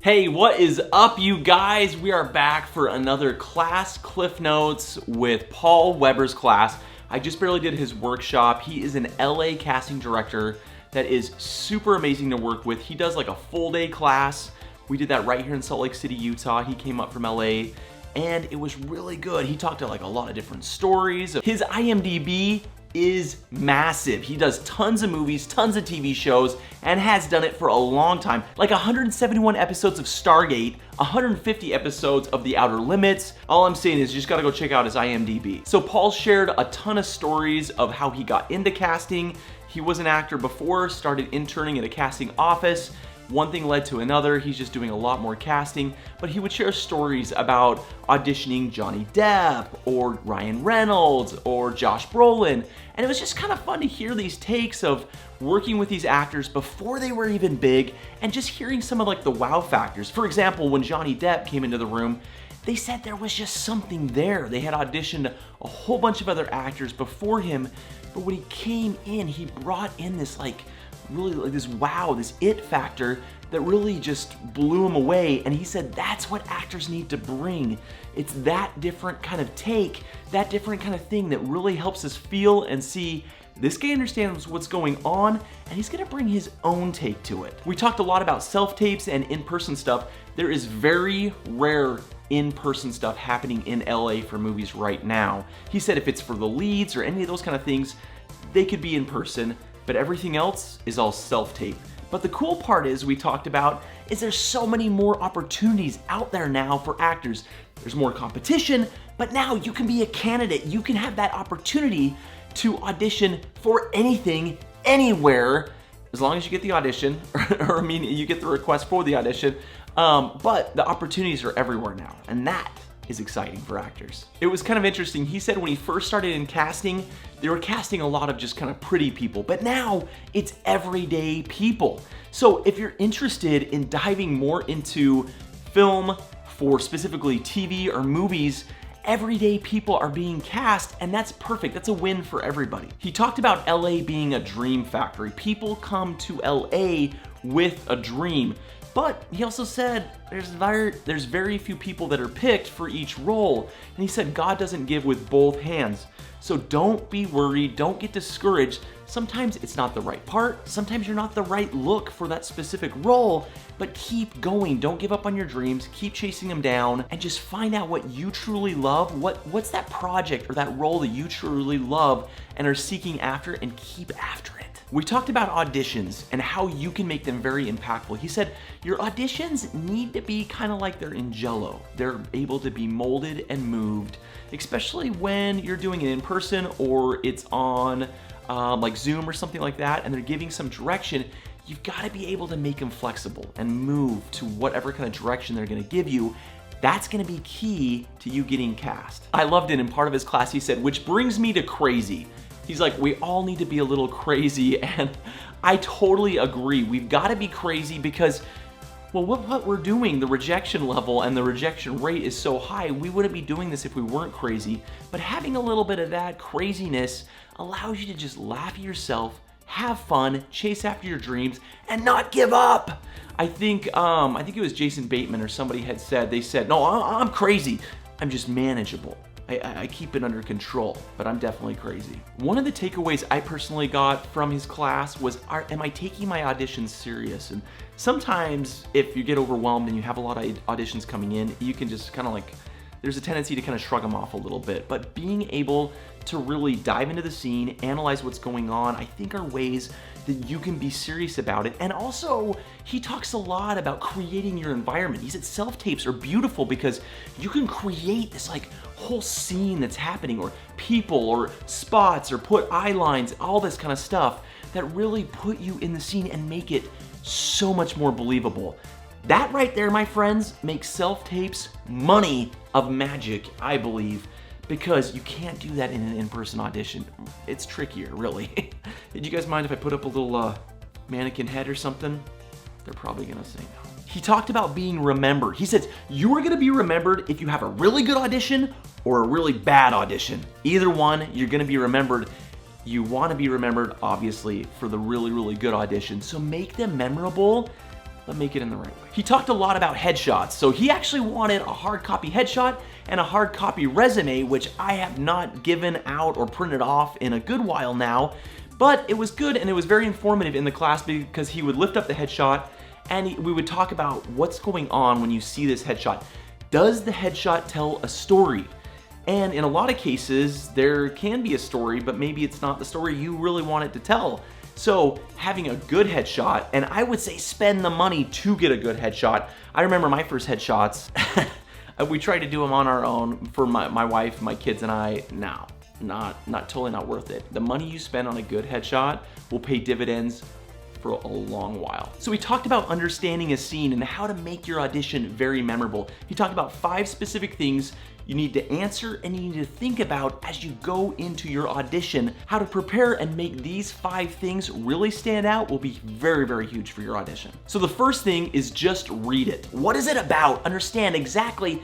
Hey, what is up, you guys? We are back for another class Cliff Notes with Paul Weber's class. I just barely did his workshop. He is an LA casting director that is super amazing to work with. He does like a full day class. We did that right here in Salt Lake City, Utah. He came up from LA and it was really good. He talked to like a lot of different stories. His IMDB is massive. He does tons of movies, tons of TV shows, and has done it for a long time. Like 171 episodes of Stargate, 150 episodes of The Outer Limits. All I'm saying is you just gotta go check out his IMDb. So Paul shared a ton of stories of how he got into casting. He was an actor before, started interning at a casting office. One thing led to another. He's just doing a lot more casting, but he would share stories about auditioning Johnny Depp or Ryan Reynolds or Josh Brolin. And it was just kind of fun to hear these takes of working with these actors before they were even big and just hearing some of like the wow factors. For example, when Johnny Depp came into the room, they said there was just something there. They had auditioned a whole bunch of other actors before him, but when he came in, he brought in this really like this wow, this it factor that really just blew him away. And he said that's what actors need to bring. It's that different kind of take, that different kind of thing that really helps us feel and see this guy understands what's going on and he's gonna bring his own take to it. We talked a lot about self-tapes and in-person stuff. There is very rare in-person stuff happening in LA for movies right now. He said if it's for the leads or any of those kind of things, they could be in person, but everything else is all self-tape. But the cool part is we talked about is there's so many more opportunities out there now for actors. There's more competition, but now you can be a candidate. You can have that opportunity to audition for anything, anywhere, as long as you get the audition, or I mean, you get the request for the audition. But the opportunities are everywhere now, and that is exciting for actors. It was kind of interesting. He said when he first started in casting, they were casting a lot of just kind of pretty people, but now it's everyday people. So if you're interested in diving more into film for specifically TV or movies, everyday people are being cast, and that's perfect. That's a win for everybody. He talked about LA being a dream factory. People come to LA with a dream. But he also said there's very few people that are picked for each role. And he said God doesn't give with both hands. So don't be worried, don't get discouraged. Sometimes it's not the right part, sometimes you're not the right look for that specific role, but keep going. Don't give up on your dreams, keep chasing them down, and just find out what you truly love. What's that project or that role that you truly love and are seeking after, and keep after it. We talked about auditions and how you can make them very impactful. He said your auditions need to be kind of like they're in Jell-O. They're able to be molded and moved, especially when you're doing it in person or it's on like Zoom or something like that, and they're giving some direction. You've got to be able to make them flexible and move to whatever kind of direction they're going to give you. That's gonna be key to you getting cast. I loved it. In part of his class, he said, which brings me to crazy. He's like, we all need to be a little crazy, and I totally agree. We've gotta be crazy because, well, what we're doing, the rejection level and the rejection rate is so high, we wouldn't be doing this if we weren't crazy. But having a little bit of that craziness allows you to just laugh at yourself, have fun, chase after your dreams, and not give up. I think it was Jason Bateman or somebody had said, they said, no, I'm crazy, I'm just manageable. I keep it under control, but I'm definitely crazy. One of the takeaways I personally got from his class was, am I taking my auditions serious? And sometimes if you get overwhelmed and you have a lot of auditions coming in, you can just kind of like, there's a tendency to kind of shrug them off a little bit. But being able to really dive into the scene, analyze what's going on, I think are ways that you can be serious about it. And also, he talks a lot about creating your environment. He said self-tapes are beautiful because you can create this like whole scene that's happening, or people, or spots, or put eye lines, all this kind of stuff that really put you in the scene and make it so much more believable. That right there, my friends, makes self-tapes money of magic, I believe, because you can't do that in an in-person audition. It's trickier, really. Did you guys mind if I put up a little mannequin head or something? They're probably gonna say no. He talked about being remembered. He says, you are gonna be remembered if you have a really good audition or a really bad audition. Either one, you're gonna be remembered. You wanna be remembered, obviously, for the really, really good audition. So make them memorable, but make it in the right way. He talked a lot about headshots, so he actually wanted a hard copy headshot and a hard copy resume, which I have not given out or printed off in a good while now, but it was good and it was very informative in the class because he would lift up the headshot and we would talk about what's going on when you see this headshot. Does the headshot tell a story? And in a lot of cases, there can be a story, but maybe it's not the story you really want it to tell. So having a good headshot, and I would say spend the money to get a good headshot. I remember my first headshots, we tried to do them on our own for my wife, my kids, and I. No, totally not worth it. The money you spend on a good headshot will pay dividends for a long while. So we talked about understanding a scene and how to make your audition very memorable. He talked about 5 specific things you need to answer and you need to think about as you go into your audition. How to prepare and make these 5 things really stand out will be very, very huge for your audition. So the first thing is just read it. What is it about? Understand exactly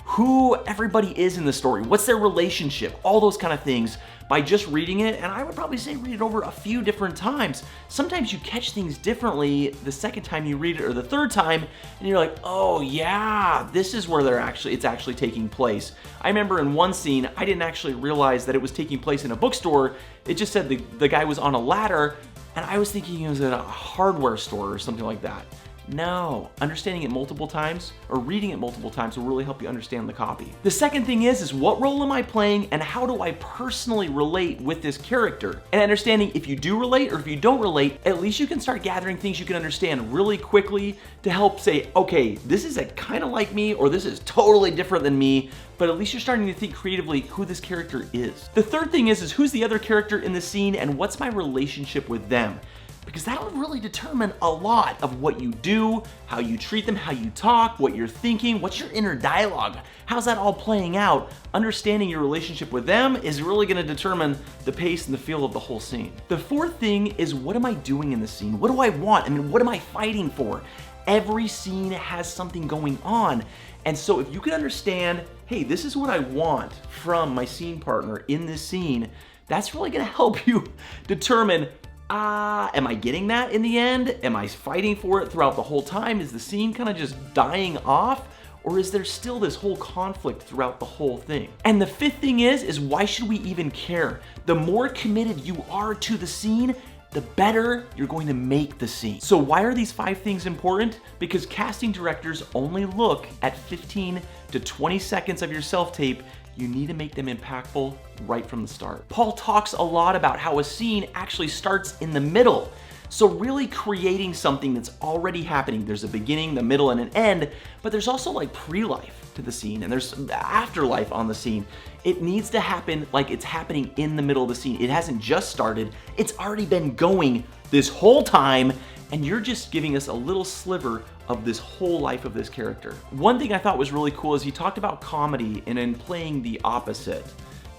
who everybody is in the story, what's their relationship, all those kind of things by just reading it. And I would probably say read it over a few different times. Sometimes you catch things differently the second time you read it or the third time, and you're like, oh yeah, this is where it's actually taking place. I remember in one scene, I didn't actually realize that it was taking place in a bookstore. It just said the guy was on a ladder, and I was thinking he was at a hardware store or something like that. No, understanding it multiple times or reading it multiple times will really help you understand the copy. The second thing is what role am I playing and how do I personally relate with this character? And understanding if you do relate or if you don't relate, at least you can start gathering things you can understand really quickly to help say, okay, this is kind of like me or this is totally different than me, but at least you're starting to think creatively who this character is. The third thing is who's the other character in the scene and what's my relationship with them? Because that'll really determine a lot of what you do, how you treat them, how you talk, what you're thinking, what's your inner dialogue, how's that all playing out. Understanding your relationship with them is really gonna determine the pace and the feel of the whole scene. The fourth thing is what am I doing in the scene? What do I want? I mean, what am I fighting for? Every scene has something going on. And so if you can understand, hey, this is what I want from my scene partner in this scene, that's really gonna help you determine, am I getting that in the end? Am I fighting for it throughout the whole time? Is the scene kind of just dying off? Or is there still this whole conflict throughout the whole thing? And the fifth thing is why should we even care? The more committed you are to the scene, the better you're going to make the scene. So why are these 5 things important? Because casting directors only look at 15 to 20 seconds of your self-tape. You need to make them impactful right from the start. Paul talks a lot about how a scene actually starts in the middle. So really creating something that's already happening. There's a beginning, the middle, and an end, but there's also like pre-life to the scene and there's afterlife on the scene. It needs to happen like it's happening in the middle of the scene. It hasn't just started, it's already been going this whole time, and you're just giving us a little sliver of this whole life of this character. One thing I thought was really cool is he talked about comedy and in playing the opposite.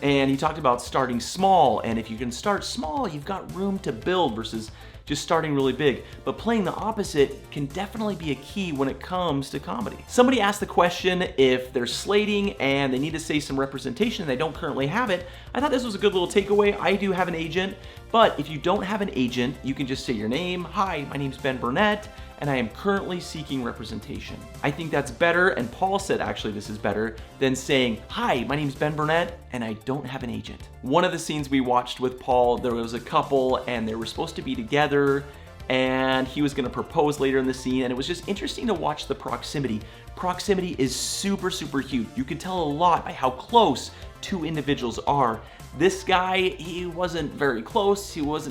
And he talked about starting small, and if you can start small, you've got room to build versus just starting really big. But playing the opposite can definitely be a key when it comes to comedy. Somebody asked the question if they're slating and they need to say some representation and they don't currently have it. I thought this was a good little takeaway. I do have an agent, but if you don't have an agent, you can just say your name. Hi, my name's Ben Burnett, and I am currently seeking representation. I think that's better, and Paul said actually this is better than saying, hi, my name's Ben Burnett, and I don't have an agent. One of the scenes we watched with Paul, there was a couple and they were supposed to be together and he was gonna propose later in the scene, and it was just interesting to watch the proximity. Proximity is super, super huge. You can tell a lot by how close 2 individuals are. This guy, he wasn't very close. He was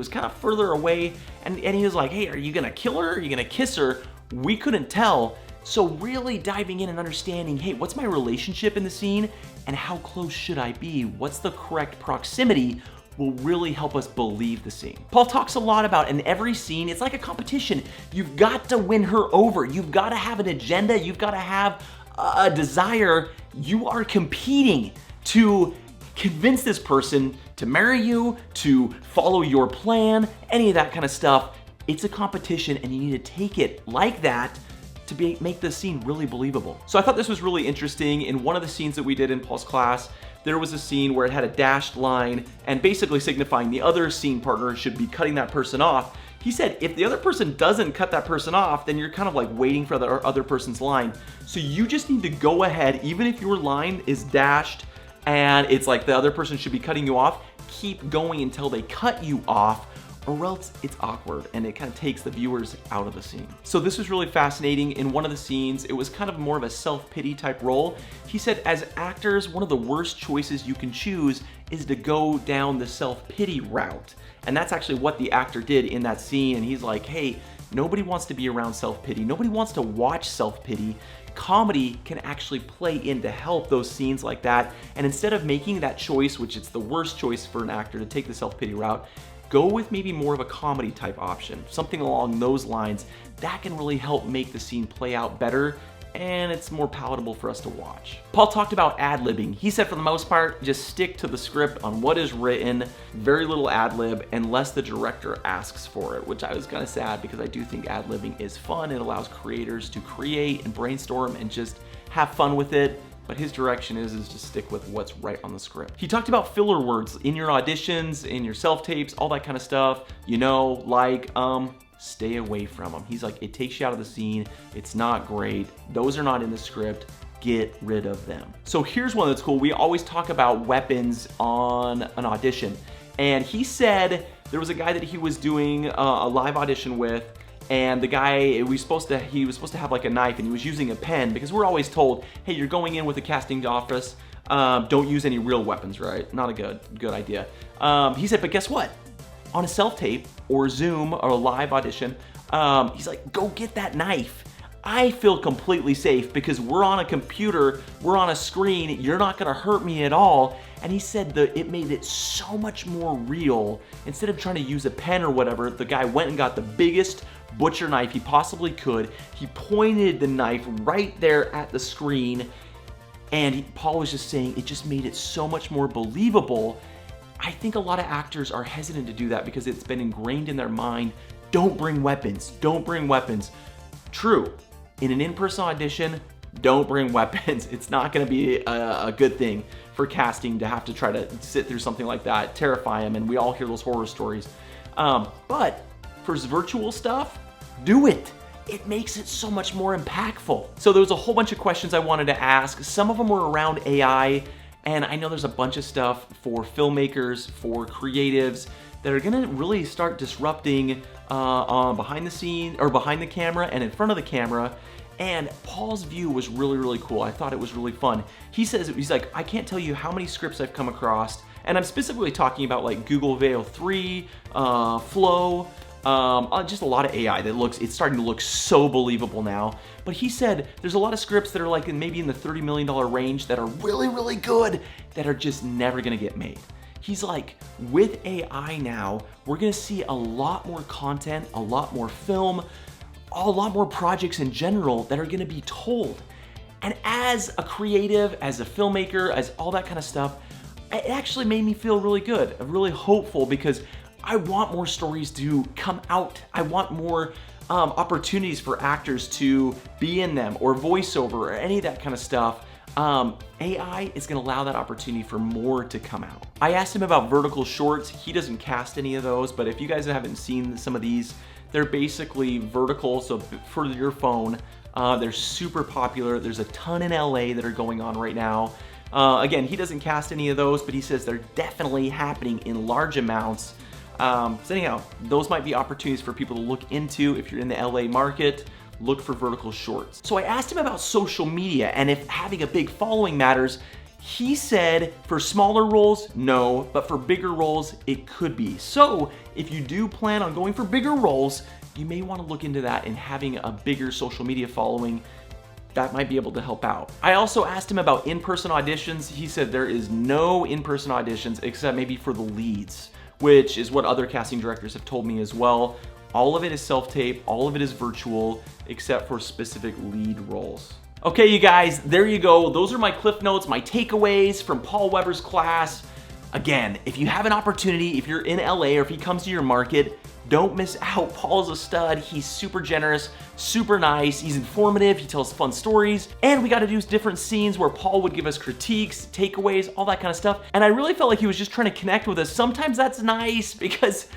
kind of further away, and he was like, hey, are you gonna kill her? Are you gonna kiss her? We couldn't tell. So really diving in and understanding, hey, what's my relationship in the scene and how close should I be? What's the correct proximity will really help us believe the scene. Paul talks a lot about in every scene, it's like a competition. You've got to win her over. You've got to have an agenda. You've got to have a desire. You are competing to convince this person to marry you, to follow your plan, any of that kind of stuff. It's a competition and you need to take it like that to make the scene really believable. So I thought this was really interesting. In one of the scenes that we did in Paul's class, there was a scene where it had a dashed line and basically signifying the other scene partner should be cutting that person off. He said if the other person doesn't cut that person off, then you're kind of like waiting for the other person's line. So you just need to go ahead, even if your line is dashed and it's like the other person should be cutting you off, keep going until they cut you off, or else it's awkward and it kind of takes the viewers out of the scene. So this was really fascinating. In one of the scenes, it was kind of more of a self-pity type role. He said, as actors, one of the worst choices you can choose is to go down the self-pity route. And that's actually what the actor did in that scene. And he's like, hey, nobody wants to be around self-pity. Nobody wants to watch self-pity. Comedy can actually play in to help those scenes like that. And instead of making that choice, which it's the worst choice for an actor to take the self-pity route, go with maybe more of a comedy type option, something along those lines. That can really help make the scene play out better, and it's more palatable for us to watch. Paul talked about ad-libbing. He said for the most part, just stick to the script on what is written, very little ad-lib unless the director asks for it, which I was kind of sad because I do think ad-libbing is fun. It allows creators to create and brainstorm and just have fun with it. But his direction is just stick with what's right on the script. He talked about filler words in your auditions, in your self-tapes, all that kind of stuff. You know, like, stay away from them. He's like, it takes you out of the scene. It's not great. Those are not in the script. Get rid of them. So here's one that's cool. We always talk about weapons on an audition. And he said there was a guy that he was doing a live audition with, and the guy, he was supposed to have like a knife, and he was using a pen, because we're always told, hey, you're going in with a casting office, don't use any real weapons, right? Not a good idea. He said, but guess what? On a self-tape or Zoom or a live audition, he's like, go get that knife. I feel completely safe because we're on a computer, we're on a screen, you're not gonna hurt me at all. And he said that it made it so much more real. Instead of trying to use a pen or whatever, the guy went and got the biggest butcher knife he possibly could. He pointed the knife right there at the screen, and Paul was just saying it just made it so much more believable. I think a lot of actors are hesitant to do that because it's been ingrained in their mind, don't bring weapons, don't bring weapons. True, in an in-person audition, don't bring weapons. It's not gonna be a good thing for casting to have to try to sit through something like that, terrify them, and we all hear those horror stories. But for virtual stuff, do it. It makes it so much more impactful. So there was a whole bunch of questions I wanted to ask. Some of them were around AI, and I know there's a bunch of stuff for filmmakers, for creatives, that are gonna really start disrupting behind the scene, or behind the camera and in front of the camera. And Paul's view was really, really cool. I thought it was really fun. He says, he's like, I can't tell you how many scripts I've come across, and I'm specifically talking about like Google Veo 3, Flow, just a lot of AI that it's starting to look so believable now. But he said there's a lot of scripts that are like maybe in the $30 million range that are really, really good that are just never gonna get made. He's like, with AI now, we're gonna see a lot more content, a lot more film, a lot more projects in general that are gonna be told. And as a creative, as a filmmaker, as all that kind of stuff, it actually made me feel really good, really hopeful, because I want more stories to come out. I want more opportunities for actors to be in them, or voiceover, or any of that kind of stuff. AI is gonna allow that opportunity for more to come out. I asked him about vertical shorts. He doesn't cast any of those, but if you guys haven't seen some of these, they're basically vertical, so for your phone. They're super popular. There's a ton in LA that are going on right now. Again, he doesn't cast any of those, but he says they're definitely happening in large amounts. So anyhow, those might be opportunities for people to look into if you're in the LA market. Look for vertical shorts. So I asked him about social media and if having a big following matters. He said for smaller roles, no, but for bigger roles, it could be. So if you do plan on going for bigger roles, you may want to look into that and having a bigger social media following. That might be able to help out. I also asked him about in-person auditions. He said there is no in-person auditions except maybe for the leads, which is what other casting directors have told me as well. All of it is self-tape, all of it is virtual, except for specific lead roles. Okay, you guys, there you go. Those are my cliff notes, my takeaways from Paul Weber's class. Again, if you have an opportunity, if you're in LA or if he comes to your market, don't miss out. Paul's a stud. He's super generous, super nice. He's informative. He tells fun stories. And we got to do different scenes where Paul would give us critiques, takeaways, all that kind of stuff. And I really felt like he was just trying to connect with us. Sometimes that's nice because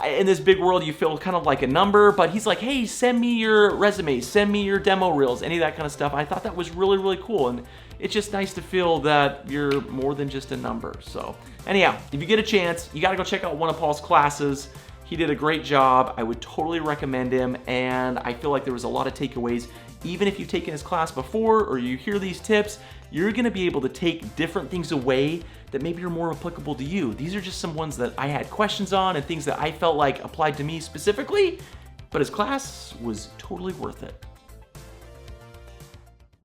in this big world, you feel kind of like a number, but he's like, hey, send me your resume, send me your demo reels, any of that kind of stuff. I thought that was really, really cool. And it's just nice to feel that you're more than just a number. So anyhow, if you get a chance, you gotta go check out one of Paul's classes. He did a great job. I would totally recommend him. And I feel like there was a lot of takeaways. Even if you've taken his class before or you hear these tips, you're gonna be able to take different things away that maybe are more applicable to you. These are just some ones that I had questions on and things that I felt like applied to me specifically, but his class was totally worth it.